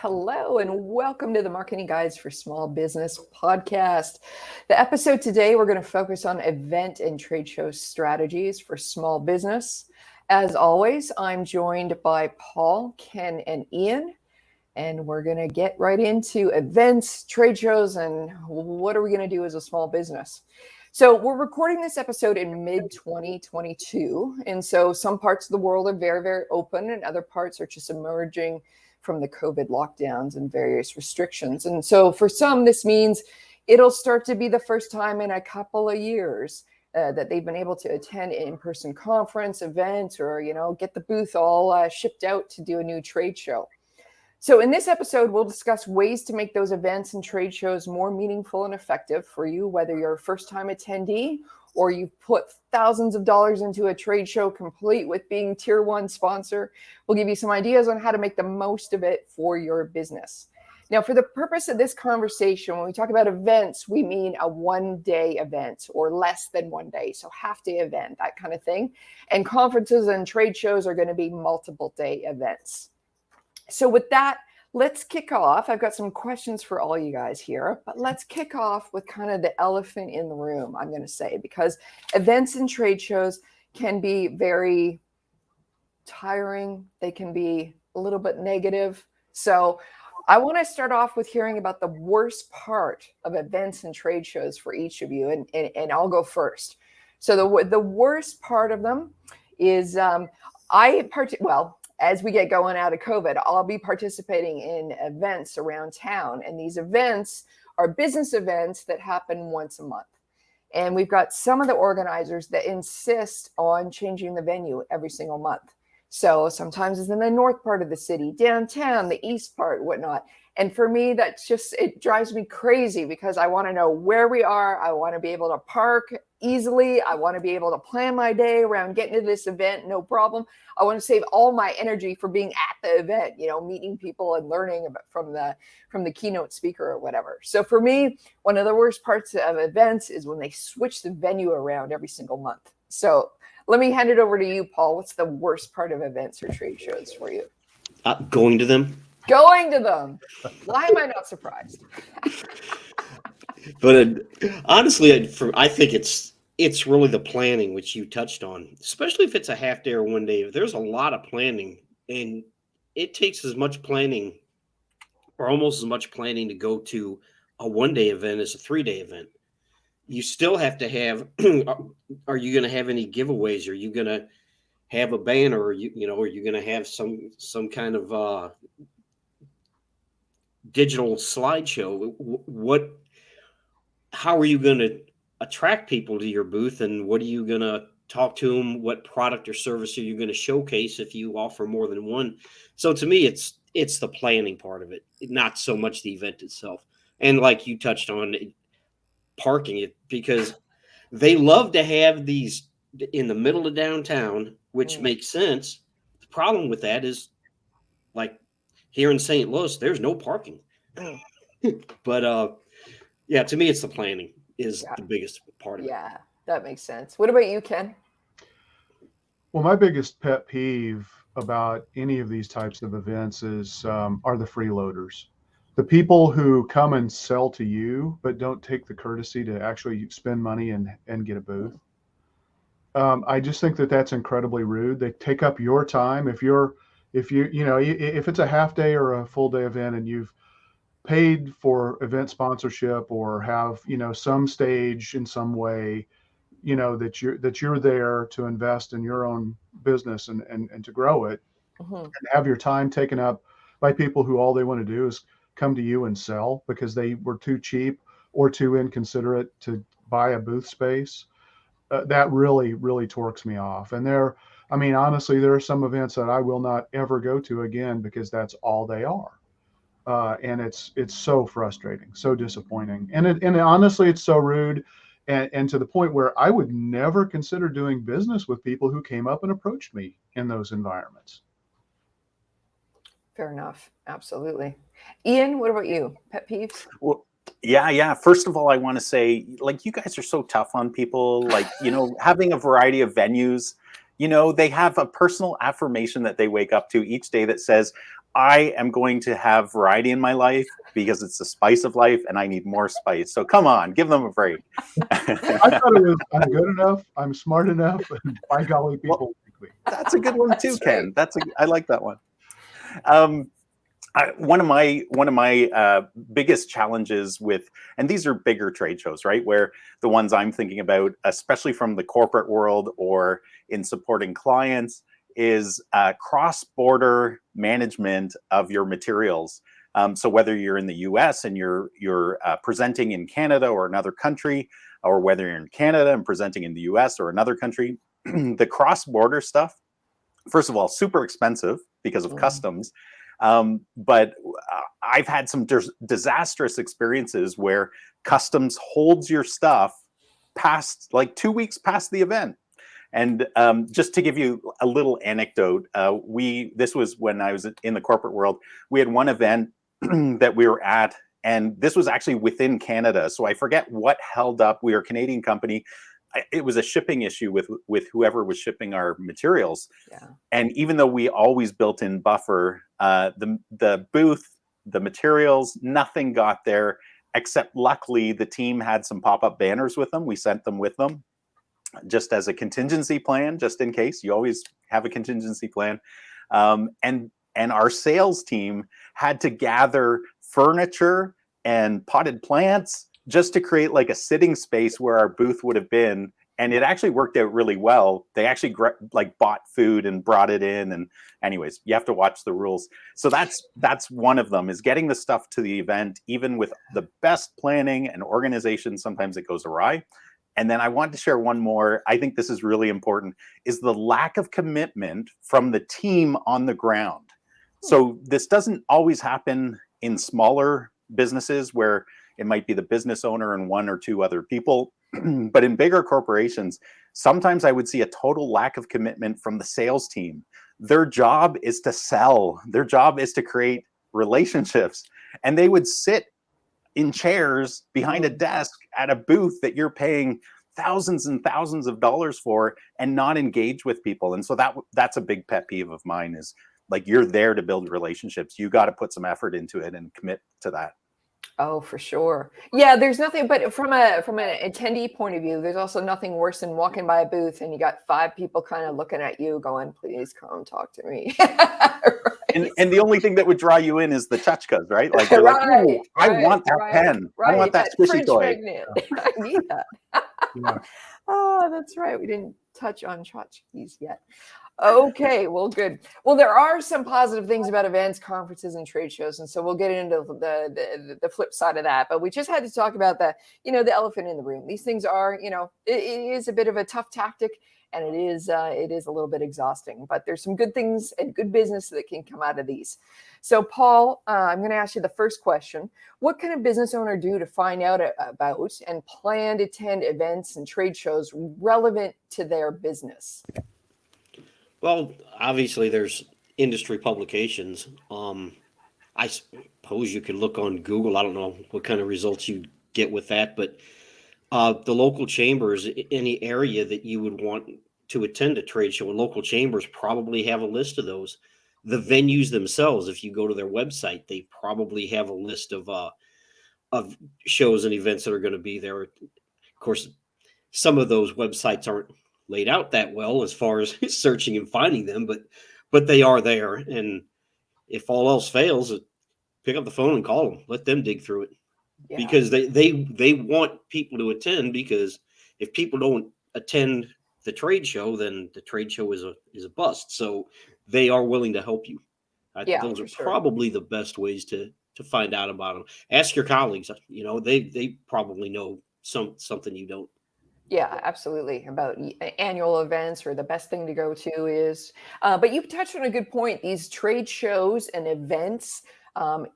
Hello, and welcome to the Marketing Guides for Small Business podcast. The episode today, we're going to focus on event and trade show strategies for small business. As always, I'm joined by Paul, Ken, and Ian, and we're going to get right into events, trade shows, and what are we going to do as a small business. So we're recording this episode in mid-2022, and so some parts of the world are very, very open, and other parts are just emerging from the COVID lockdowns and various restrictions. And so for some, this means it'll start to be the first time in a couple of years that they've been able to attend an in-person conference, event, or, get the booth all shipped out to do a new trade show. So in this episode, we'll discuss ways to make those events and trade shows more meaningful and effective for you, whether you're a first-time attendee or you've put thousands of dollars into a trade show complete with being tier one sponsor. We'll give you some ideas on how to make the most of it for your business. Now, for the purpose of this conversation, when we talk about events, we mean a one-day event or less than 1 day, so half-day event, that kind of thing. And conferences and trade shows are going to be multiple-day events. So with that, let's kick off. I've got some questions for all you guys here, but let's kick off with kind of the elephant in the room, I'm going to say, because events and trade shows can be very tiring. They can be a little bit negative. So I want to start off with hearing about the worst part of events and trade shows for each of you, and I'll go first. So the worst part of them is as we get going out of COVID, I'll be participating in events around town. And these events are business events that happen once a month. And we've got some of the organizers that insist on changing the venue every single month. So sometimes it's in the north part of the city, downtown, the east part, whatnot. And for me, it drives me crazy because I want to know where we are. I want to be able to park easily. I want to be able to plan my day around getting to this event, no problem. I want to save all my energy for being at the event, meeting people and learning from the keynote speaker or whatever. So for me, one of the worst parts of events is when they switch the venue around every single month. So let me hand it over to you, Paul. What's the worst part of events or trade shows for you? Going to them. Going to them. Why am I not surprised? But honestly, I think it's really the planning, which you touched on, especially if it's a half day or 1 day. There's a lot of planning, and it takes as much planning or almost as much planning to go to a 1 day event as a 3 day event. You still have to have, are you going to have any giveaways? Are you going to have a banner? Or are you going to have some kind of digital slideshow? How are you going to attract people to your booth, and what are you going to talk to them? What product or service are you going to showcase if you offer more than one? So to me, it's the planning part of it, not so much the event itself. And like you touched on, parking it, because they love to have these in the middle of downtown, which makes sense. The problem with that is, like here in St. Louis, there's no parking. But to me, it's the planning is the biggest part of it. Yeah, that makes sense. What about you, Ken? Well, my biggest pet peeve about any of these types of events are the freeloaders. The people who come and sell to you, but don't take the courtesy to actually spend money and get a booth. I just think that that's incredibly rude. They take up your time. If it's a half day or a full day event and you've paid for event sponsorship or have, some stage in some way, that you're there to invest in your own business and to grow it, and have your time taken up by people who all they want to do is come to you and sell because they were too cheap or too inconsiderate to buy a booth space. That really, really torques me off. And honestly, there are some events that I will not ever go to again because that's all they are. And it's so frustrating, so disappointing. And honestly, it's so rude. And to the point where I would never consider doing business with people who came up and approached me in those environments. Fair enough. Absolutely. Ian, what about you? Pet peeves? Well, yeah. First of all, I want to say, you guys are so tough on people, having a variety of venues. They have a personal affirmation that they wake up to each day that says, I am going to have variety in my life because it's the spice of life and I need more spice. So come on, give them a break. I thought it was, I'm good enough, I'm smart enough, and by golly, people like me. That's a good one too, Ken. Right. I like that one. One of my biggest challenges with, and these are bigger trade shows, right? Where the ones I'm thinking about, especially from the corporate world or in supporting clients, is cross-border management of your materials. So whether you're in the U.S. and you're presenting in Canada or another country, or whether you're in Canada and presenting in the U.S. or another country, the cross-border stuff, first of all, super expensive because of customs. But I've had some disastrous experiences where customs holds your stuff past like 2 weeks past the event. And just to give you a little anecdote, this was when I was in the corporate world. We had one event that we were at, and this was actually within Canada. So I forget what held up. We were a Canadian company. It was a shipping issue with whoever was shipping our materials. Yeah. And even though we always built in buffer, the booth, the materials, nothing got there, except luckily the team had some pop-up banners with them. We sent them with them just as a contingency plan, just in case. You always have a contingency plan. And our sales team had to gather furniture and potted plants just to create like a sitting space where our booth would have been. And it actually worked out really well. They actually like bought food and brought it in. And anyways, you have to watch the rules. So that's one of them, is getting the stuff to the event. Even with the best planning and organization, sometimes it goes awry. And then I want to share one more. I think this is really important, is the lack of commitment from the team on the ground. So this doesn't always happen in smaller businesses where it might be the business owner and one or two other people. But in bigger corporations, sometimes I would see a total lack of commitment from the sales team. Their job is to sell. Their job is to create relationships. And they would sit in chairs behind a desk at a booth that you're paying thousands and thousands of dollars for and not engage with people. And so that's a big pet peeve of mine, is like, you're there to build relationships. You got to put some effort into it and commit to that. Oh, for sure. Yeah, there's nothing, but from an attendee point of view, there's also nothing worse than walking by a booth and you got 5 people kind of looking at you going, please come talk to me. Right. And the only thing that would draw you in is the tchotchkes, right? Like, you're like, ooh, I want that pen. I want that squishy fridge toy. magnet. I need that. Yeah. Oh, that's right. We didn't touch on tchotchkes yet. Okay, well, good. Well, there are some positive things about events, conferences, and trade shows, and so we'll get into the flip side of that. But we just had to talk about the elephant in the room. These things are, it is a bit of a tough tactic, and it is a little bit exhausting. But there's some good things and good business that can come out of these. So, Paul, I'm going to ask you the first question. What can a business owner do to find out about and plan to attend events and trade shows relevant to their business? Well, obviously, there's industry publications. I suppose you could look on Google. I don't know what kind of results you get with that, but the local chambers, any area that you would want to attend a trade show, and local chambers probably have a list of those. The venues themselves, if you go to their website, they probably have a list of shows and events that are going to be there. Of course, some of those websites aren't laid out that well as far as searching and finding them, but they are there. And if all else fails, pick up the phone and call them. Let them dig through it. Yeah. Because they want people to attend, because if people don't attend the trade show, then the trade show is a bust. So they are willing to help you. Those are probably the best ways to find out about them. Ask your colleagues. They probably know something you don't. Yeah, absolutely. About annual events, or the best thing to go to is, but you touched on a good point. These trade shows and events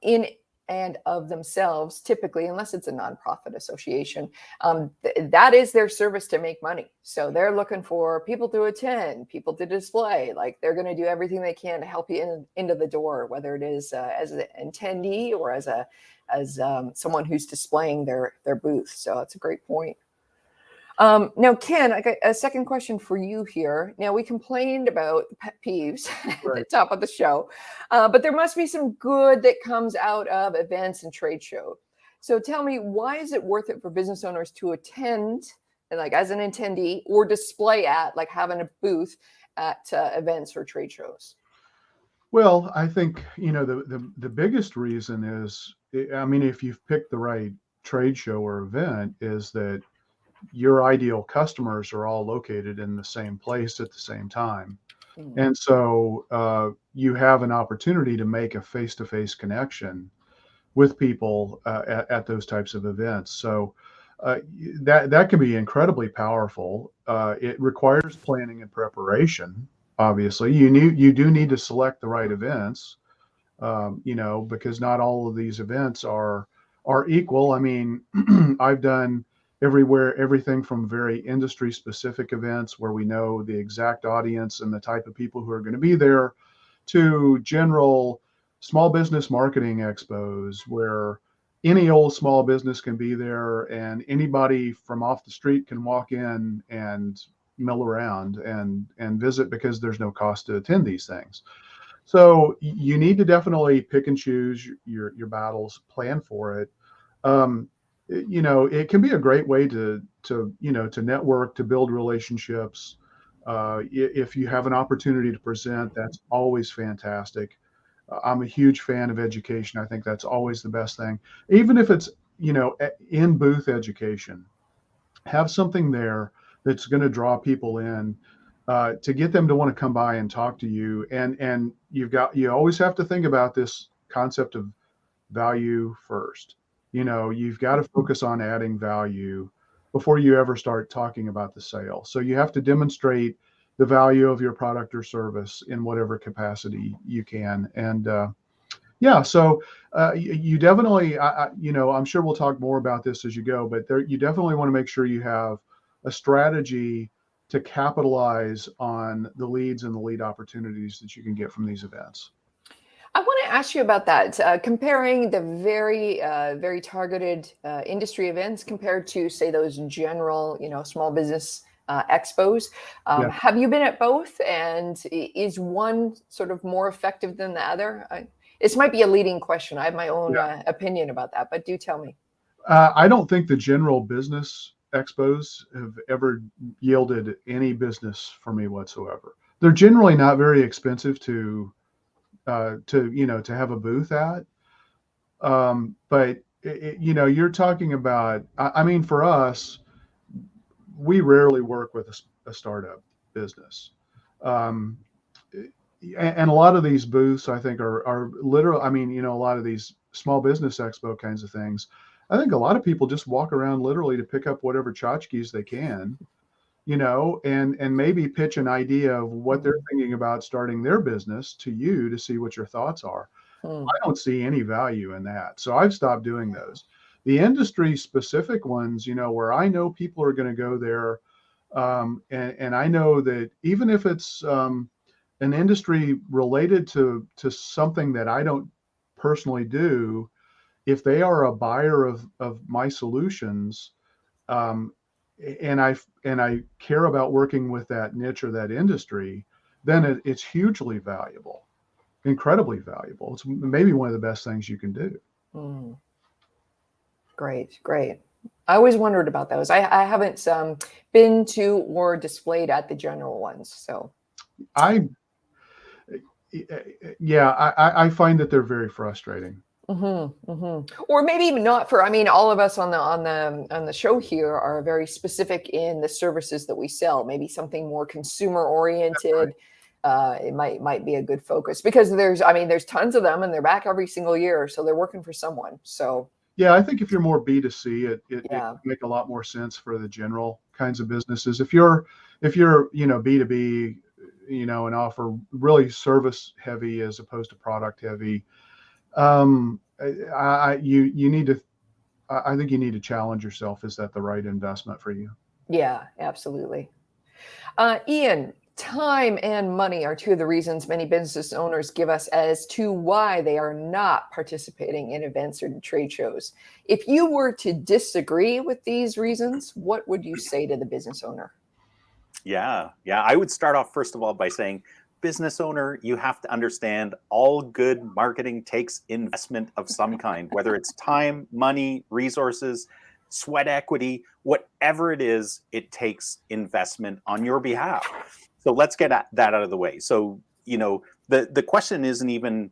in and of themselves, typically, unless it's a nonprofit association, that is their service to make money. So they're looking for people to attend, people to display. Like, they're going to do everything they can to help you into the door, whether it is as an attendee or as someone who's displaying their booth. So that's a great point. Now, Ken, I got a second question for you here. Now, we complained about pet peeves at the Right. top of the show, but there must be some good that comes out of events and trade show. So tell me, why is it worth it for business owners to attend, and like as an attendee, or display at, like having a booth at events or trade shows? Well, I think, the biggest reason is, I mean, if you've picked the right trade show or event, is that your ideal customers are all located in the same place at the same time. Mm. And so you have an opportunity to make a face-to-face connection with people at those types of events. So that can be incredibly powerful. It requires planning and preparation. Obviously, you do need to select the right events, because not all of these events are equal. I mean, I've done everything from very industry specific events where we know the exact audience and the type of people who are going to be there, to general small business marketing expos where any old small business can be there and anybody from off the street can walk in and mill around and visit, because there's no cost to attend these things. So you need to definitely pick and choose your battles, plan for it. It can be a great way to network, to build relationships. If you have an opportunity to present, that's always fantastic. I'm a huge fan of education. I think that's always the best thing. Even if it's, in booth education, have something there that's going to draw people in, to get them to want to come by and talk to you. And you always have to think about this concept of value first. You've got to focus on adding value before you ever start talking about the sale. So you have to demonstrate the value of your product or service in whatever capacity you can. And yeah, so you definitely, I'm sure we'll talk more about this as you go, but you definitely want to make sure you have a strategy to capitalize on the leads and the lead opportunities that you can get from these events. I want to ask you about that, comparing the very targeted industry events compared to, say, those general, small business expos. Yeah. Have you been at both? And is one sort of more effective than the other? This might be a leading question. I have my own opinion about that, but do tell me. I don't think the general business expos have ever yielded any business for me whatsoever. They're generally not very expensive to have a booth at. But you're talking about, I mean, for us, we rarely work with a startup business. And a lot of these booths, I think, are literal. I mean, a lot of these small business expo kinds of things, I think a lot of people just walk around literally to pick up whatever tchotchkes they can, and maybe pitch an idea of what they're thinking about starting their business to you to see what your thoughts are. I don't see any value in that. So I've stopped doing those. The industry specific ones, where I know people are going to go there. And I know that even if it's an industry related to something that I don't personally do, if they are a buyer of my solutions, and I care about working with that niche or that industry, then it's hugely valuable, incredibly valuable. It's maybe one of the best things you can do. Great. I always wondered about those. I haven't been to or displayed at the general ones. So I find that they're very frustrating. Or maybe even not for. I mean, all of us on the show here are very specific in the services that we sell. Maybe something more consumer oriented. It might be a good focus, because there's tons of them and they're back every single year, so they're working for someone. So yeah, I think if you're more B2C, it make a lot more sense for the general kinds of businesses. If you're B2B, and offer really service heavy as opposed to product heavy, I think you need to challenge yourself. Is that the right investment for you? Yeah, absolutely. Ian, Time and money are two of the reasons many business owners give us as to why they are not participating in events or trade shows. If you were to disagree with these reasons, what would you say to the business owner? Yeah. I would start off, first of all, by saying, business owner, you have to understand all good marketing takes investment of some kind, whether it's time, money, resources, sweat equity, whatever it is, it takes investment on your behalf. So let's get that out of the way. So, the question isn't even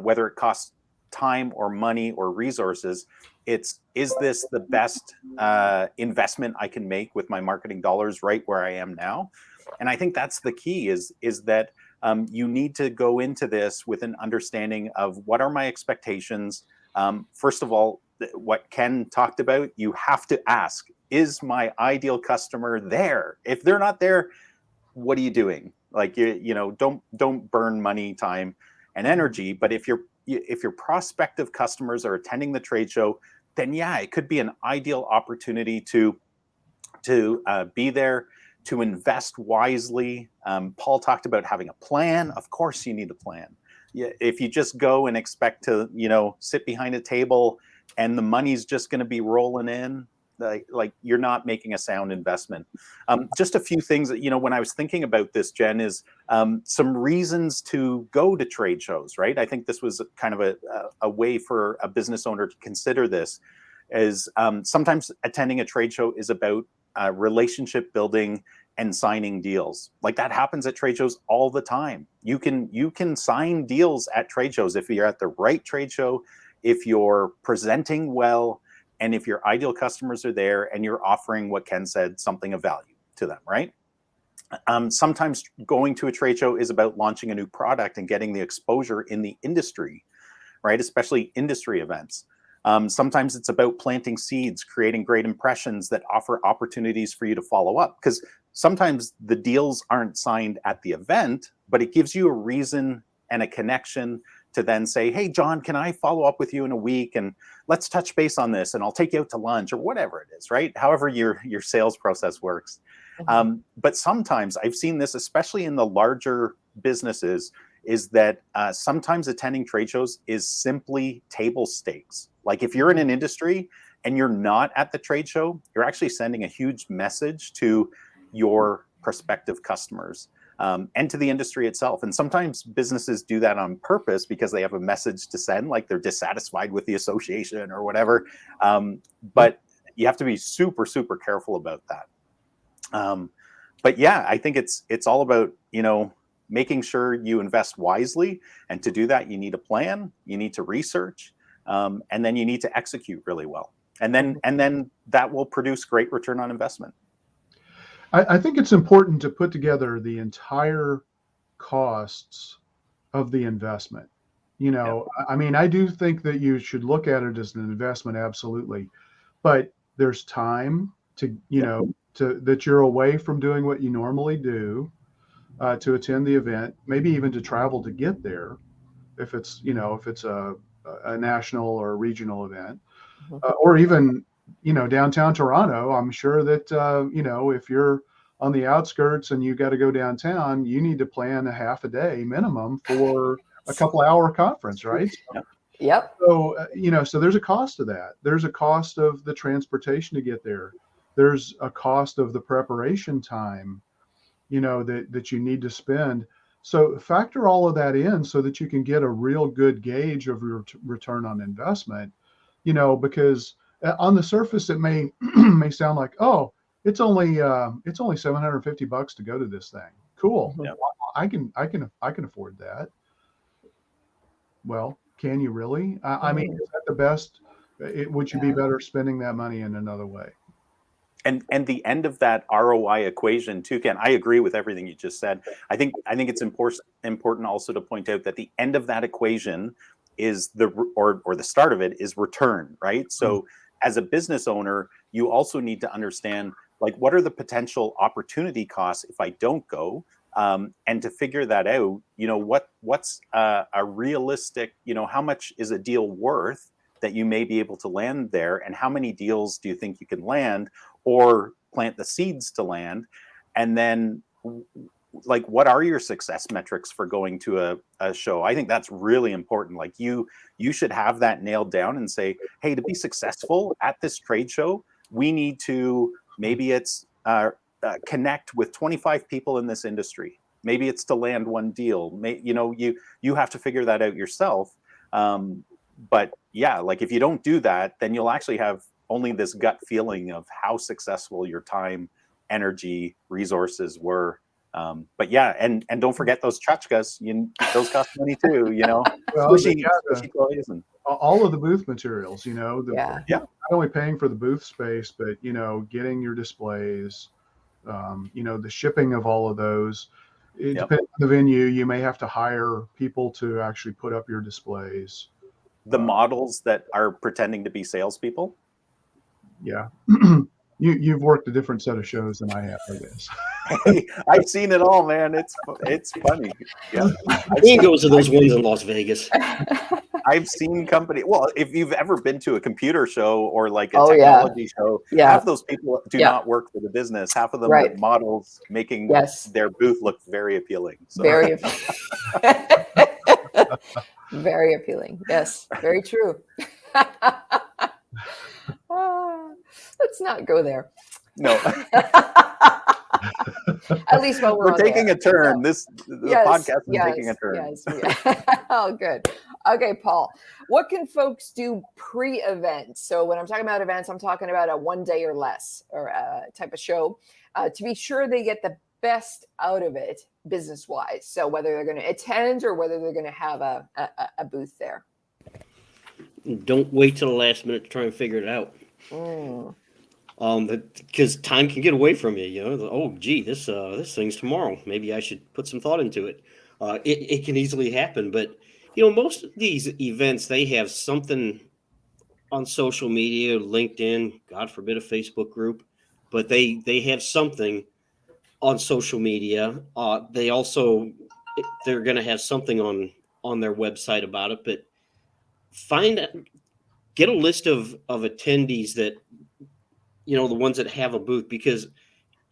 whether it costs time or money or resources. Is this the best investment I can make with my marketing dollars right where I am now? And I think that's the key is that you need to go into this with an understanding of what are my expectations. First of all, what Ken talked about, you have to ask, is my ideal customer there? If they're not there, what are you doing? Like, don't burn money, time, and energy. But if your prospective customers are attending the trade show, then yeah, it could be an ideal opportunity to be there, to invest wisely. Paul talked about having a plan. Of course, you need a plan. If you just go and expect to, sit behind a table and the money's just going to be rolling in, like you're not making a sound investment. Just a few things that, when I was thinking about this, Jen, is some reasons to go to trade shows, right? I think this was kind of a way for a business owner to consider this, is sometimes attending a trade show is about relationship building and signing deals. Like that happens at trade shows all the time. You can sign deals at trade shows if you're at the right trade show, if you're presenting well, and if your ideal customers are there and you're offering, what Ken said, something of value to them, right? Sometimes going to a trade show is about launching a new product and getting the exposure in the industry, right? Especially industry events. Sometimes it's about planting seeds, creating great impressions that offer opportunities for you to follow up. Because sometimes the deals aren't signed at the event, but it gives you a reason and a connection to then say, hey, John, can I follow up with you in a week? And let's touch base on this, and I'll take you out to lunch, or whatever it is, right? However your sales process works. But sometimes I've seen this, especially in the larger businesses, is that sometimes attending trade shows is simply table stakes. Like if you're in an industry and you're not at the trade show, you're actually sending a huge message to your prospective customers and to the industry itself. And sometimes businesses do that on purpose because they have a message to send, like they're dissatisfied with the association or whatever. But you have to be super, super careful about that. But yeah, I think it's all about, making sure you invest wisely. And to do that, you need a plan, you need to research, and then you need to execute really well. And then that will produce great return on investment. I think it's important to put together the entire costs of the investment. I mean, I do think that you should look at it as an investment, absolutely. But there's time to, that you're away from doing what you normally do, to attend the event, maybe even to travel to get there, if it's a national or a regional event, or even downtown Toronto. I'm sure that if you're on the outskirts and you got to go downtown, you need to plan a half a day minimum for a couple hour conference, right? Yep. So so there's a cost to that. There's a cost of the transportation to get there. There's a cost of the preparation time that you need to spend. So factor all of that in so that you can get a real good gauge of your return on investment, because on the surface it may sound like, oh, it's only $750 to go to this thing. Cool. Yeah. I can afford that. Well, can you really? I mean, is that the best? Would you be better spending that money in another way? And the end of that ROI equation too, Ken, I agree with everything you just said. I think it's important also to point out that the end of that equation is the start of it is return, right? So as a business owner, you also need to understand, like, what are the potential opportunity costs if I don't go? And to figure that out, what's a realistic, how much is a deal worth that you may be able to land there, and how many deals do you think you can land or plant the seeds to land? And then like, what are your success metrics for going to a show? I think that's really important. Like you should have that nailed down and say, hey, to be successful at this trade show, we need to, maybe it's connect with 25 people in this industry. Maybe it's to land one deal. You have to figure that out yourself. But yeah, like if you don't do that, then you'll actually have only this gut feeling of how successful your time, energy, resources were. But yeah, and don't forget those tchotchkes. Those cost money too. Well, Squishy toys and all of the booth materials. Yeah. Not only paying for the booth space, but getting your displays. The shipping of all of those. It depends on the venue. You may have to hire people to actually put up your displays. The models that are pretending to be salespeople. Yeah. You've worked a different set of shows than I have, I guess. Hey, I've seen it all, man. It's funny. Yeah. He goes to those ones in Las Vegas. I've seen company. Well, if you've ever been to a computer show or like a technology show, half those people do not work for the business. Half of them are models making their booth look very appealing. So. Very very appealing. Yes, very true. Let's not go there. No. At least while we're taking a turn. The podcast is taking a turn. Yes. Oh, good. Okay, Paul, what can folks do pre-event? So when I'm talking about events, I'm talking about a 1 day or less or type of show to be sure they get the best out of it business-wise. So whether they're going to attend or whether they're going to have a booth there. Don't wait till the last minute to try and figure it out. Because time can get away from you. Oh, gee, this thing's tomorrow. Maybe I should put some thought into it. It can easily happen, but most of these events, they have something on social media, LinkedIn, God forbid a Facebook group, but they have something on social media. They're going to have something on their website about it, but get a list of attendees that, the ones that have a booth, because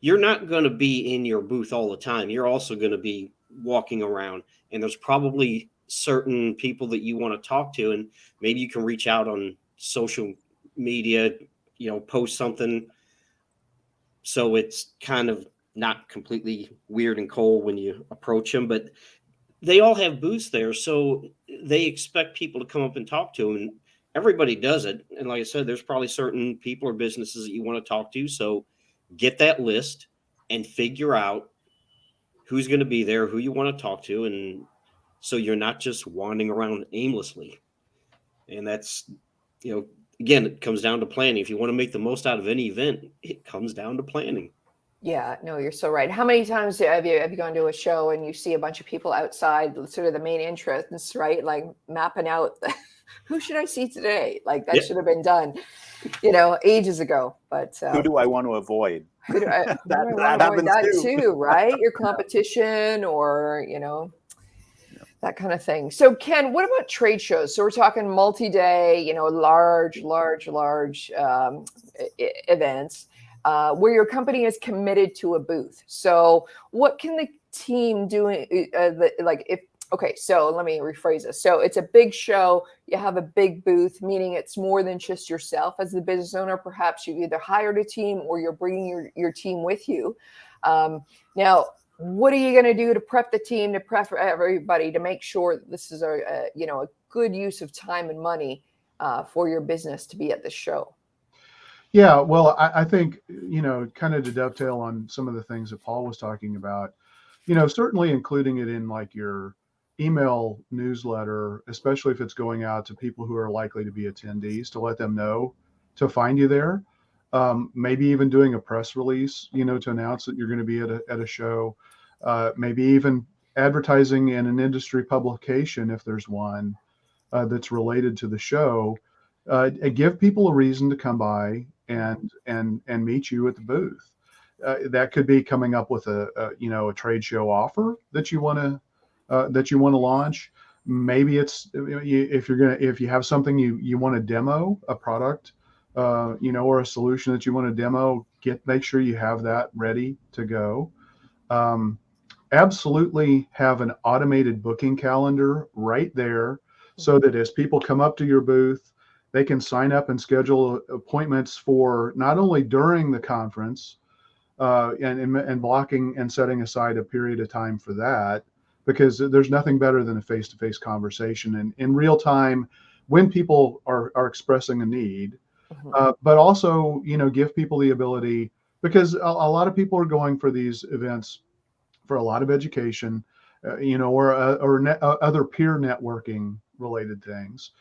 you're not going to be in your booth all the time. You're also going to be walking around, and there's probably certain people that you want to talk to, and maybe you can reach out on social media, post something. So it's kind of not completely weird and cold when you approach them, but they all have booths there. So they expect people to come up and talk to them, and everybody does it. And like I said, there's probably certain people or businesses that you want to talk to. So get that list and figure out who's going to be there, who you want to talk to. And so you're not just wandering around aimlessly. And that's, again, it comes down to planning. If you want to make the most out of any event, it comes down to planning. Yeah, no, you're so right. How many times have you gone to a show and you see a bunch of people outside, sort of the main interests, right? Like mapping out who should I see today? Like that should have been done, ages ago. But who do I want to avoid? That happens too, right? Your competition or, that kind of thing. So Ken, what about trade shows? So we're talking multi-day, large events where your company is committed to a booth. So what can the team do? So let me rephrase this. So it's a big show. You have a big booth, meaning it's more than just yourself as the business owner. Perhaps you've either hired a team or you're bringing your team with you. Now, what are you going to do to prep the team, to prep everybody to make sure that this is a good use of time and money for your business to be at the show? Yeah, well, I think, kind of to dovetail on some of the things that Paul was talking about, certainly including it in like your email newsletter, especially if it's going out to people who are likely to be attendees, to let them know to find you there. Maybe even doing a press release, to announce that you're going to be at a show. Maybe even advertising in an industry publication if there's one that's related to the show. Give people a reason to come by and meet you at the booth. That could be coming up with a trade show offer that you want to launch. Maybe it's if you have something you want to demo, a product, or a solution that you want to demo, make sure you have that ready to go. absolutely have an automated booking calendar right there, so that as people come up to your booth, they can sign up and schedule appointments for not only during the conference, and blocking and setting aside a period of time for that, because there's nothing better than a face-to-face conversation and in real time when people are expressing a need. But also, give people the ability, because a lot of people are going for these events for a lot of education, or other peer networking related things.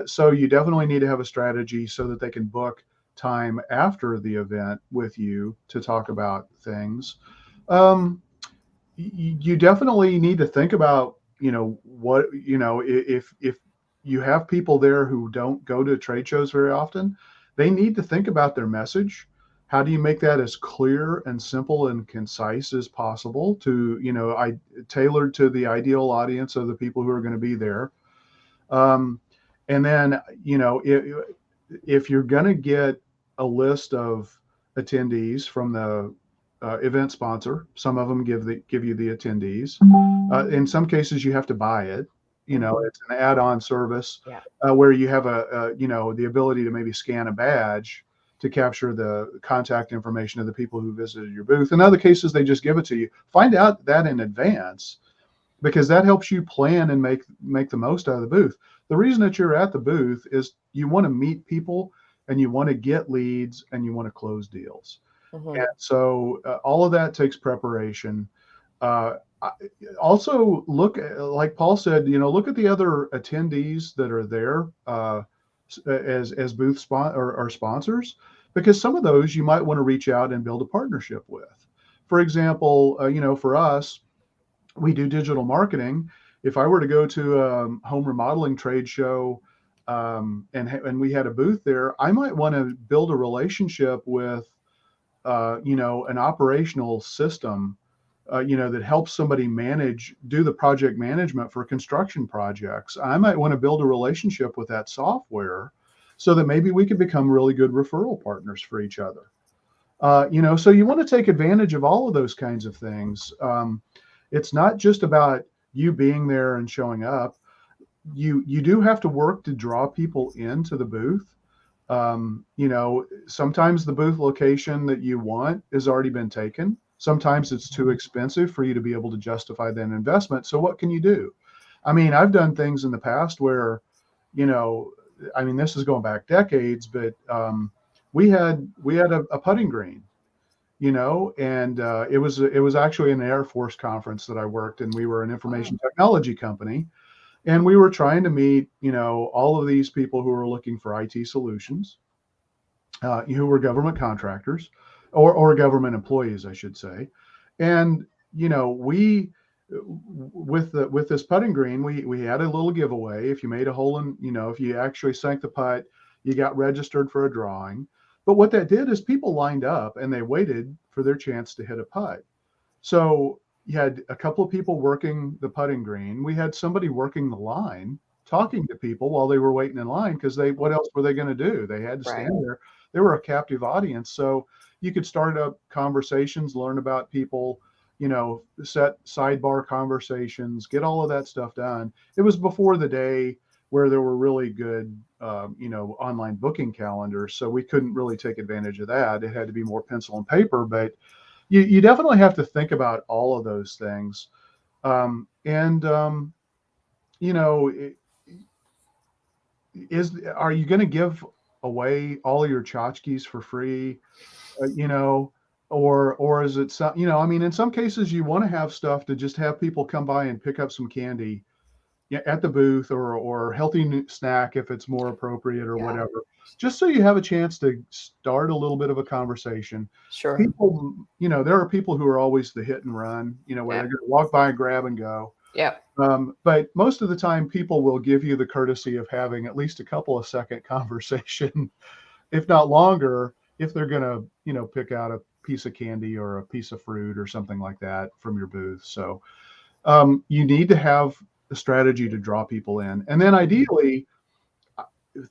So you definitely need to have a strategy so that they can book time after the event with you to talk about things. You definitely need to think about, if you have people there who don't go to trade shows very often, they need to think about their message. How do you make that as clear and simple and concise as possible to, tailored to the ideal audience of the people who are going to be there? And then, if you're going to get a list of attendees from the event sponsor, some of them give you the attendees. In some cases, you have to buy it. It's an add-on service, where you have the ability to maybe scan a badge to capture the contact information of the people who visited your booth. In other cases, they just give it to you. Find out that in advance, because that helps you plan and make the most out of the booth. The reason that you're at the booth is you want to meet people and you want to get leads and you want to close deals. And so all of that takes preparation. Also look, like Paul said, look at the other attendees that are there as booth or sponsors, because some of those you might want to reach out and build a partnership with. For example, for us, we do digital marketing. If I were to go to a home remodeling trade show, and we had a booth there, I might want to build a relationship with, an operational system, that helps somebody do the project management for construction projects. I might want to build a relationship with that software so that maybe we could become really good referral partners for each other. So you want to take advantage of all of those kinds of things. It's not just about you being there and showing up. You do have to work to draw people into the booth. Sometimes the booth location that you want has already been taken. Sometimes it's too expensive for you to be able to justify that investment. So what can you do? I've done things in the past where, this is going back decades, but we had a putting green, and it was actually an Air Force conference that I worked, and we were an information technology company. And we were trying to meet, all of these people who were looking for IT solutions, who were government contractors or government employees, I should say. And, we, with this putting green, we had a little giveaway. If you made a hole in, if you actually sank the putt, you got registered for a drawing. But what that did is people lined up and they waited for their chance to hit a putt. So you had a couple of people working the putting green. We had somebody working the line, talking to people while they were waiting in line, because what else were they going to do? They had to stand there. They were a captive audience. So you could start up conversations, learn about people, set sidebar conversations, get all of that stuff done. It was before the day where there were really good, online booking calendars. So we couldn't really take advantage of that. It had to be more pencil and paper, but you definitely have to think about all of those things. Are you going to give away all your tchotchkes for free? Or is it in some cases you want to have stuff to just have people come by and pick up some candy at the booth, or healthy snack if it's more appropriate, or whatever, just so you have a chance to start a little bit of a conversation. Sure. People, there are people who are always the hit and run, where they're going to walk by and grab and go. Yeah. But most of the time people will give you the courtesy of having at least a couple of second conversation, if not longer, if they're going to, pick out a piece of candy or a piece of fruit or something like that from your booth. So you need to have a strategy to draw people in. And then ideally,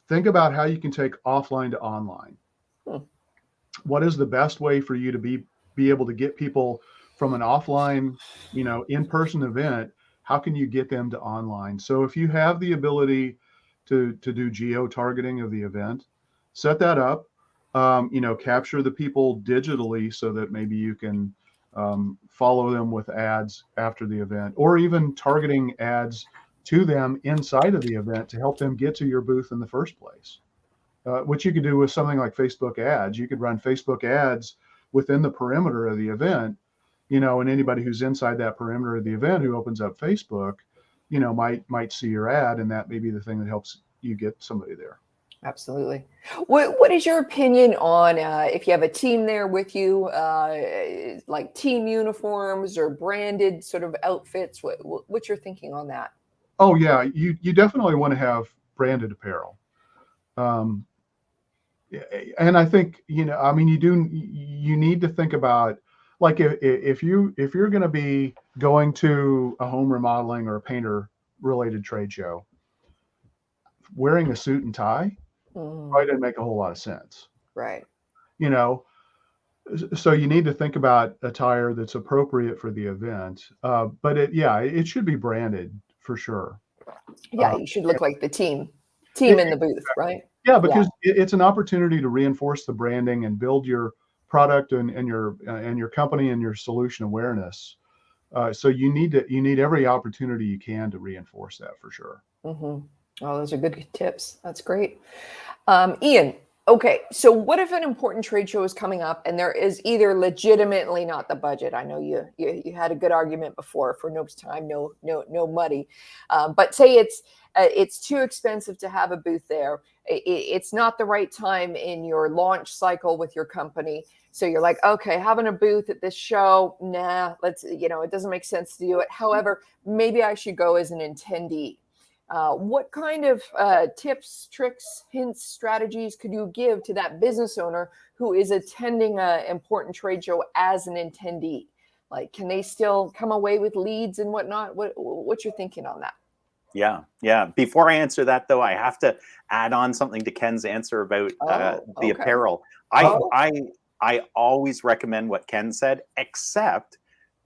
think about how you can take offline to online. What is the best way for you to be able to get people from an offline, in-person event, how can you get them to online? So if you have the ability to do geo-targeting of the event, set that up, capture the people digitally so that maybe you can follow them with ads after the event, or even targeting ads to them inside of the event to help them get to your booth in the first place. Which you could do with something like Facebook ads. You could run Facebook ads within the perimeter of the event, and anybody who's inside that perimeter of the event who opens up Facebook, might see your ad, and that may be the thing that helps you get somebody there. Absolutely. What is your opinion on if you have a team there with you, like team uniforms or branded sort of outfits? What's your thinking on that? Oh yeah, you definitely want to have branded apparel. And I think, you need to think about, like, if you're going to be going to a home remodeling or a painter related trade show, wearing a suit and tie probably doesn't make a whole lot of sense. Right. So you need to think about attire that's appropriate for the event. But it should be branded for sure. Yeah, you should look like the team in the booth, right? Yeah, because it's an opportunity to reinforce the branding and build your product and your company and your solution awareness. So you need every opportunity you can to reinforce that for sure. Mm-hmm. Oh, those are good tips. That's great. Ian, okay, so what if an important trade show is coming up and there is either legitimately not the budget? I know you had a good argument before for no time, no money, but say it's too expensive to have a booth there. It's not the right time in your launch cycle with your company. So you're like, okay, having a booth at this show, nah, it doesn't make sense to do it. However, maybe I should go as an attendee. What kind of tips, tricks, hints, strategies could you give to that business owner who is attending an important trade show as an attendee? Like, can they still come away with leads and whatnot? What's your thinking on that? Yeah. Before I answer that, though, I have to add on something to Ken's answer about the apparel. I always recommend what Ken said, except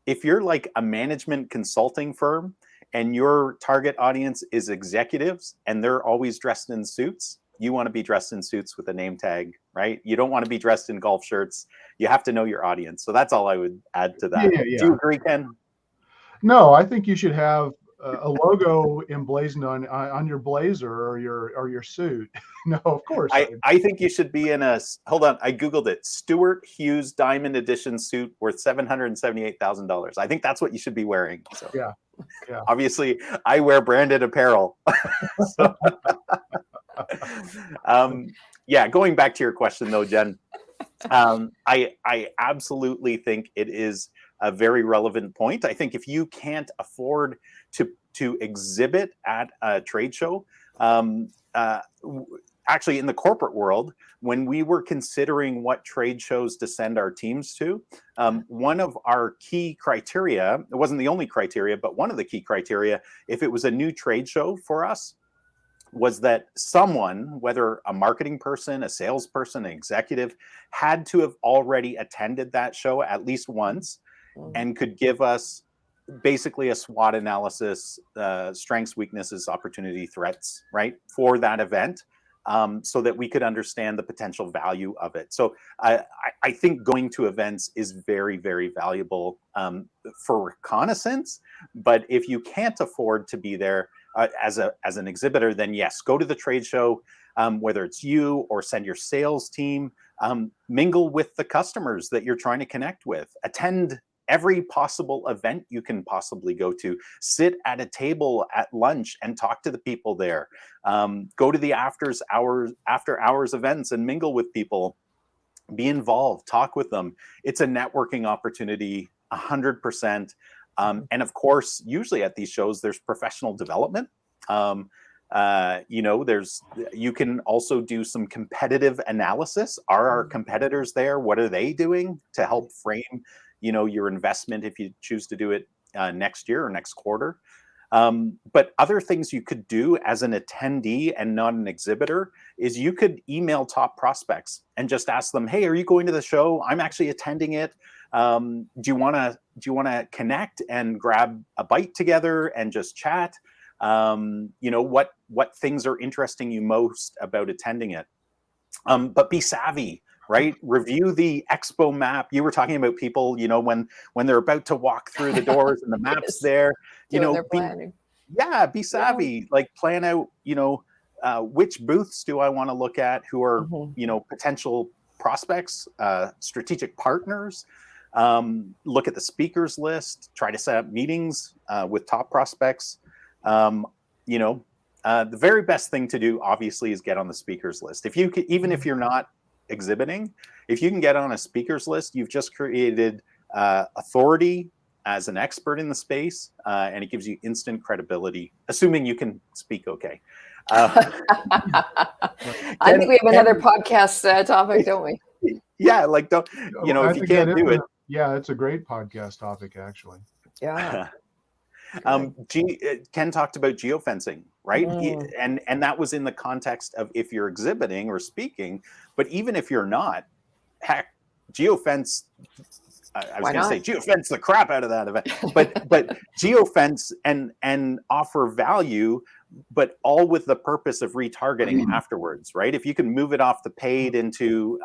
if you're like a management consulting firm and your target audience is executives and they're always dressed in suits, you want to be dressed in suits with a name tag, right? You don't want to be dressed in golf shirts. You have to know your audience. So that's all I would add to that. Yeah. Do you agree, Ken? No, I think you should have a logo emblazoned on your blazer or your suit. No, of course. I think you should be in hold on, I Googled it. Stuart Hughes Diamond Edition suit worth $778,000. I think that's what you should be wearing. So yeah. Obviously, I wear branded apparel. Going back to your question though, Jen, I absolutely think it is a very relevant point. I think if you can't afford to exhibit at a trade show, actually in the corporate world, when we were considering what trade shows to send our teams to, one of our key criteria, it wasn't the only criteria, but one of the key criteria, if it was a new trade show for us, was that someone, whether a marketing person, a salesperson, an executive, had to have already attended that show at least once and could give us basically a SWOT analysis, strengths, weaknesses, opportunity, threats, right, for that event, so that we could understand the potential value of it. So I think going to events is very, very valuable for reconnaissance. But if you can't afford to be there as an exhibitor, then yes, go to the trade show, whether it's you or send your sales team, mingle with the customers that you're trying to connect with, attend every possible event you can possibly go to, sit at a table at lunch and talk to the people there, go to the after hours events and mingle with people, be involved, talk with them. It's a networking opportunity, 100%. And of course, usually at these shows, there's professional development. You can also do some competitive analysis. Are our competitors there? What are they doing to help frame your investment if you choose to do it next year or next quarter? But other things you could do as an attendee and not an exhibitor is you could email top prospects and just ask them, hey, are you going to the show? I'm actually attending it. Do you want to connect and grab a bite together and just chat? What things are interesting you most about attending it? But be savvy, right? Review the expo map. You were talking about people, when they're about to walk through the doors and the map's Yes. there, Doing their planning. be savvy, like plan out, which booths do I want to look at? Who are, potential prospects, strategic partners. Look at the speakers list, try to set up meetings with top prospects. The very best thing to do, obviously, is get on the speakers list. If you can, even if you're not exhibiting, if you can get on a speakers list, you've just created authority as an expert in the space, and it gives you instant credibility, assuming you can speak okay. I think we have another podcast topic, don't we? Yeah, like don't I if you think can't that do is it. Yeah, it's a great podcast topic, actually. Yeah. Ken talked about geofencing, right? Mm. And that was in the context of if you're exhibiting or speaking, but even if you're not, heck, geofence. I was going to say geofence the crap out of that event, but geofence and offer value, but all with the purpose of retargeting afterwards, right? If you can move it off the paid into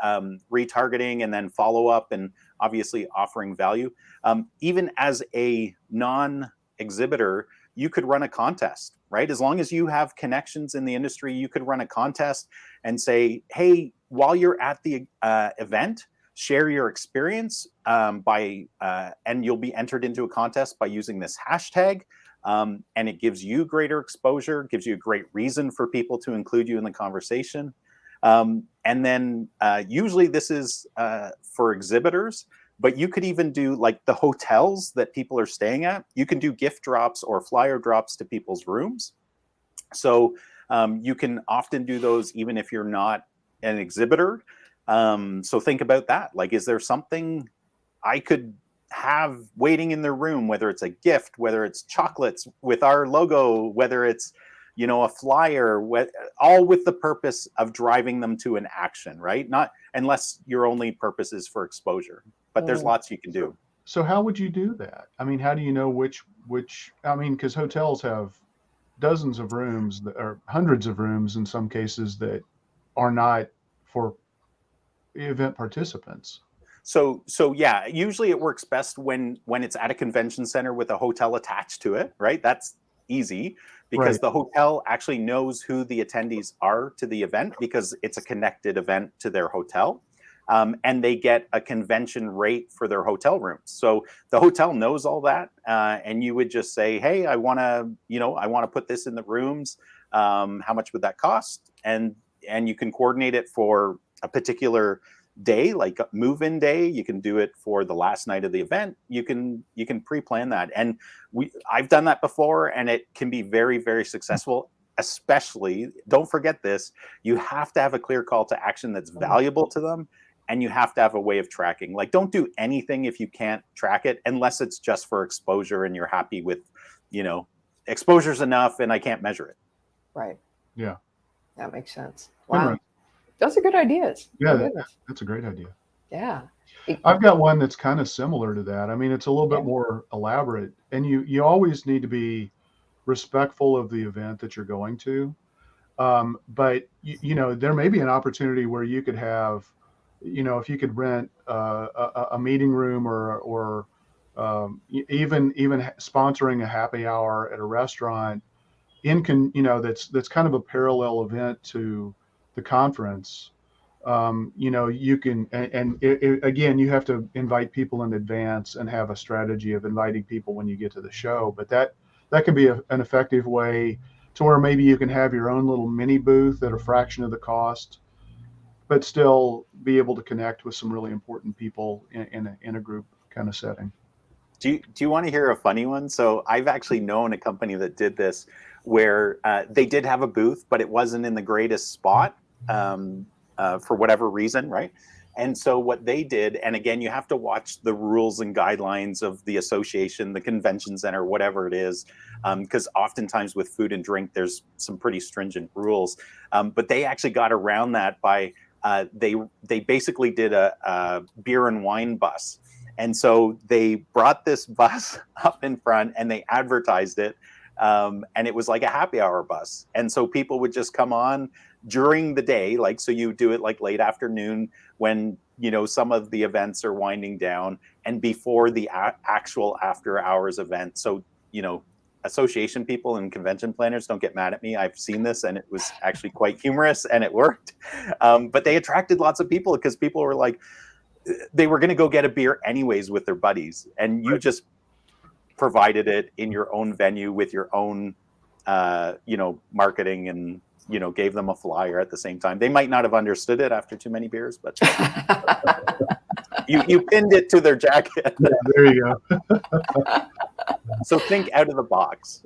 retargeting and then follow up and obviously offering value, even as a non-exhibitor, you could run a contest, right? As long as you have connections in the industry, you could run a contest and say, hey, while you're at the event, share your experience and you'll be entered into a contest by using this hashtag. And it gives you greater exposure, gives you a great reason for people to include you in the conversation. And then usually this is for exhibitors, but you could even do like the hotels that people are staying at. You can do gift drops or flyer drops to people's rooms. So you can often do those even if you're not an exhibitor. So think about that. Like, is there something I could have waiting in their room, whether it's a gift, whether it's chocolates with our logo, whether it's, a flyer, all with the purpose of driving them to an action, right? Not unless your only purpose is for exposure, but there's lots you can do. So how would you do that? I mean, how do you know which, because hotels have dozens of rooms or hundreds of rooms in some cases that are not for event participants. So yeah, usually it works best when it's at a convention center with a hotel attached to it, right? That's easy because the hotel actually knows who the attendees are to the event because it's a connected event to their hotel. And they get a convention rate for their hotel rooms. So the hotel knows all that. And you would just say, hey, I want to put this in the rooms. How much would that cost? And you can coordinate it for a particular day, like a move-in day. You can do it for the last night of the event. You can pre-plan that. And I've done that before, and it can be very, very successful. Especially, don't forget this, you have to have a clear call to action that's valuable to them. And you have to have a way of tracking. Like, don't do anything if you can't track it, unless it's just for exposure and you're happy with, exposure's enough and I can't measure it. Right. Yeah. That makes sense. Wow. Right. Those are good ideas. Yeah, that's a great idea. Yeah. I've got one that's kind of similar to that. I mean, it's a little bit more elaborate, and you always need to be respectful of the event that you're going to. But there may be an opportunity where you could have, if you could rent a meeting room or even sponsoring a happy hour at a restaurant that's kind of a parallel event to the conference. You can, again, you have to invite people in advance and have a strategy of inviting people when you get to the show. But that can be an effective way to where maybe you can have your own little mini booth at a fraction of the cost, but still be able to connect with some really important people in a group kind of setting. Do you want to hear a funny one? So I've actually known a company that did this where they did have a booth, but it wasn't in the greatest spot for whatever reason, right? And so what they did, and again, you have to watch the rules and guidelines of the association, the convention center, whatever it is, because oftentimes with food and drink, there's some pretty stringent rules. But they actually got around that by they basically did a beer and wine bus. And so they brought this bus up in front and they advertised it. And it was like a happy hour bus. And so people would just come on during the day. Like, so you do it like late afternoon when, you know, some of the events are winding down and before the actual after hours event. So, you know, association people and convention planners, don't get mad at me. I've seen this and it was actually quite humorous and it worked. But they attracted lots of people because people were like, they were going to go get a beer anyways with their buddies. And you just provided it in your own venue with your own, you know, marketing and, you know, gave them a flyer at the same time. They might not have understood it after too many beers, but you pinned it to their jacket. Yeah, there you go. So think out of the box.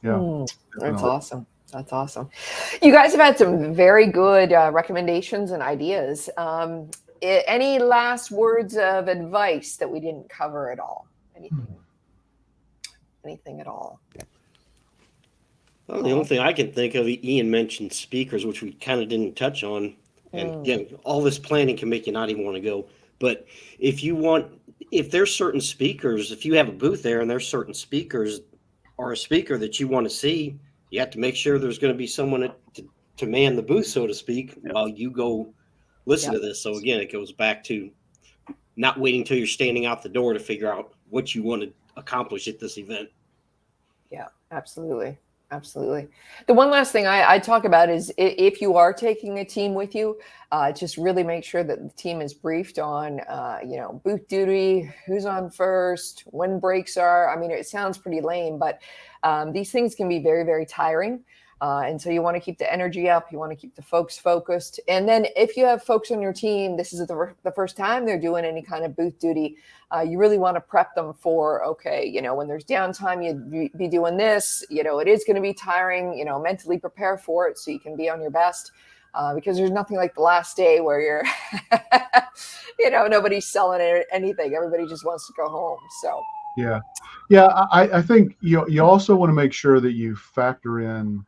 Yeah, That's awesome. That's awesome. You guys have had some very good recommendations and ideas. Any last words of advice that we didn't cover at all? Anything at all? Well, the only thing I can think of, Ian mentioned speakers, which we kind of didn't touch on. And again, all this planning can make you not even want to go. But if there's certain speakers, if you have a booth there and there's certain speakers or a speaker that you want to see, you have to make sure there's going to be someone to man the booth, so to speak, while you go listen to this. So again, it goes back to not waiting till you're standing out the door to figure out what you want to accomplish at this event. Yeah, absolutely. Absolutely. The one last thing I talk about is if you are taking a team with you, just really make sure that the team is briefed on, you know, booth duty, who's on first, when breaks are. I mean, it sounds pretty lame, but these things can be very, very tiring. And so you want to keep the energy up. You want to keep the folks focused. And then if you have folks on your team, this is the first time they're doing any kind of booth duty, you really want to prep them for, okay, you know, when there's downtime, you'd be doing this, you know, it is going to be tiring, you know, mentally prepare for it so you can be on your best. Because there's nothing like the last day where you're, you know, nobody's selling anything. Everybody just wants to go home. So, yeah. I think you also want to make sure that you factor in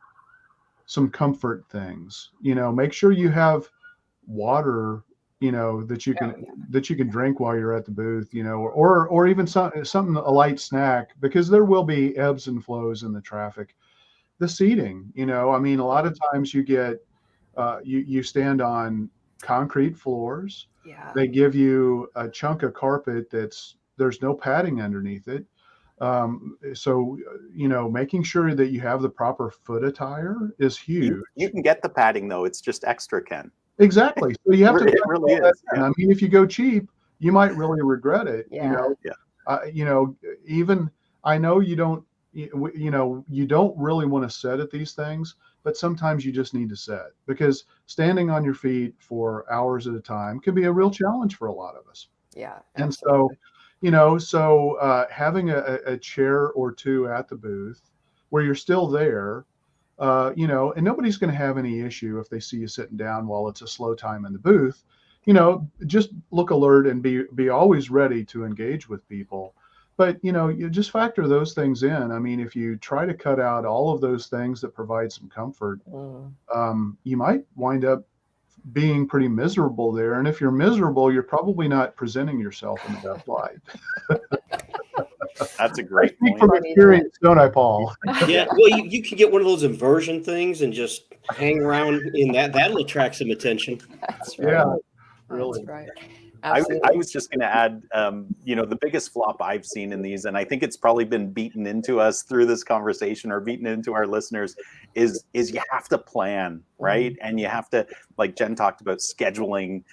some comfort things. You know, make sure you have water, you know, that you can drink while you're at the booth, you know, or even something, a light snack, because there will be ebbs and flows in the traffic. The seating, you know, I mean, a lot of times you get you stand on concrete floors. yeah, They give you a chunk of carpet there's no padding underneath it. So, you know, making sure that you have the proper foot attire is huge. You can get the padding though. It's just extra, Ken. Exactly. So you have to. It really is. Yeah. I mean, if you go cheap, you might really regret it. Yeah. You know. Yeah. You know, even I know you don't. You know, you don't really want to sit at these things, but sometimes you just need to sit because standing on your feet for hours at a time can be a real challenge for a lot of us. yeah. And so, you know, having a chair or two at the booth where you're still there, you know, and nobody's going to have any issue if they see you sitting down while it's a slow time in the booth. You know, just look alert and be always ready to engage with people. But, you know, you just factor those things in. I mean, if you try to cut out all of those things that provide some comfort, you might wind up being pretty miserable there. And if you're miserable, you're probably not presenting yourself in the best light. That's a great point. From experience, don't I, Paul? Yeah, well, you can get one of those inversion things and just hang around in that. That'll attract some attention. That's right. Yeah, really. That's right. I was just going to add, you know, the biggest flop I've seen in these, and I think it's probably been beaten into us through this conversation or beaten into our listeners, is you have to plan, right? And you have to, like Jen talked about, scheduling,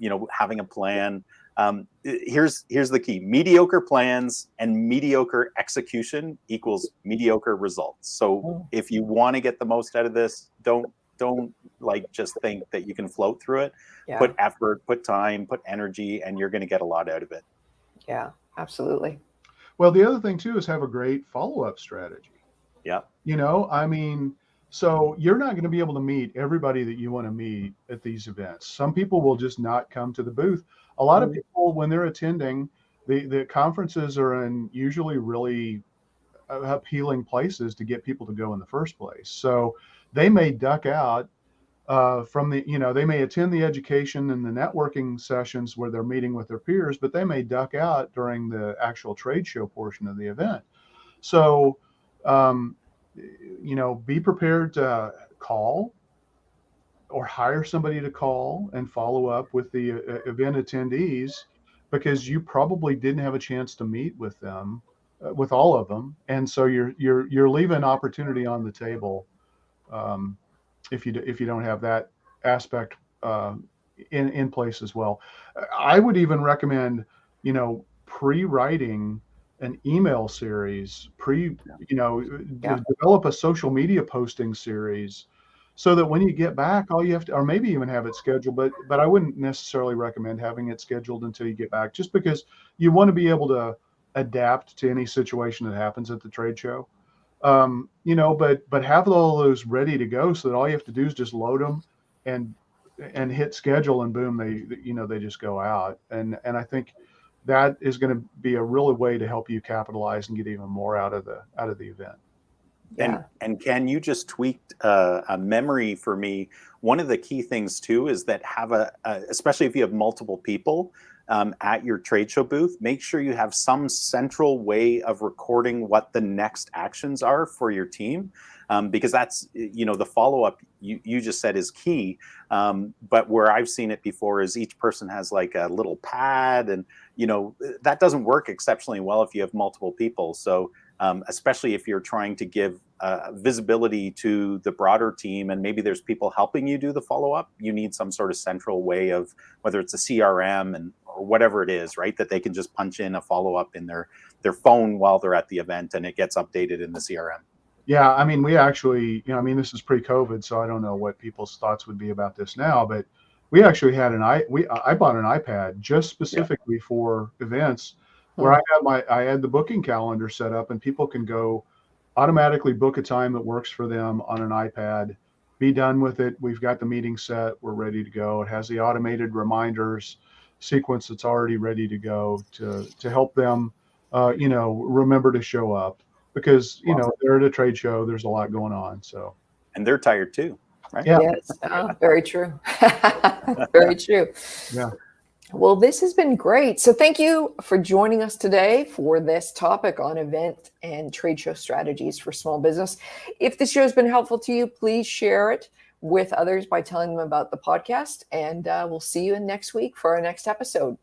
you know, having a plan. Here's the key: mediocre plans and mediocre execution equals mediocre results. So if you want to get the most out of this, don't like just think that you can float through it. Yeah. Put effort, put time, put energy, and you're going to get a lot out of it. Yeah, absolutely. Well, the other thing too is have a great follow-up strategy. Yeah. You know, I mean, so you're not going to be able to meet everybody that you want to meet at these events. Some people will just not come to the booth. A lot of people, when they're attending, the conferences are in usually really appealing places to get people to go in the first place. So they may duck out from the, they may attend the education and the networking sessions where they're meeting with their peers, but they may duck out during the actual trade show portion of the event. So, be prepared to call or hire somebody to call and follow up with the event attendees, because you probably didn't have a chance to meet with them, with all of them, and so you're leaving opportunity on the table, if you don't have that aspect in place as well. I would even recommend, pre-writing an email series, develop a social media posting series, so that when you get back, all you have to, or maybe even have it scheduled, but I wouldn't necessarily recommend having it scheduled until you get back, just because you want to be able to adapt to any situation that happens at the trade show. But have all those ready to go, so that all you have to do is just load them and hit schedule, and boom, they just go out. And I think that is going to be a real way to help you capitalize and get even more out of the event. Yeah. And Ken, you just tweaked a memory for me. One of the key things too is that have especially if you have multiple people at your trade show booth, make sure you have some central way of recording what the next actions are for your team, because that's, the follow-up you just said is key. But where I've seen it before is each person has like a little pad, and that doesn't work exceptionally well if you have multiple people. So especially if you're trying to give visibility to the broader team, and maybe there's people helping you do the follow-up, you need some sort of central way of, whether it's a CRM or whatever it is, right, that they can just punch in a follow-up in their phone while they're at the event, and it gets updated in the CRM. Yeah, I mean, we actually, this is pre-COVID, so I don't know what people's thoughts would be about this now, but we actually had I bought an iPad just specifically for events, where I had the booking calendar set up, and people can go automatically book a time that works for them on an iPad, be done with it. We've got the meeting set, we're ready to go. It has the automated reminders sequence that's already ready to go to help them, remember to show up, because they're at a trade show, there's a lot going on. So, and they're tired too, right? Yeah. Yes. Very true. Very true. Yeah. Well, this has been great. So thank you for joining us today for this topic on event and trade show strategies for small business. If this show has been helpful to you, please share it with others by telling them about the podcast. And we'll see you in next week for our next episode.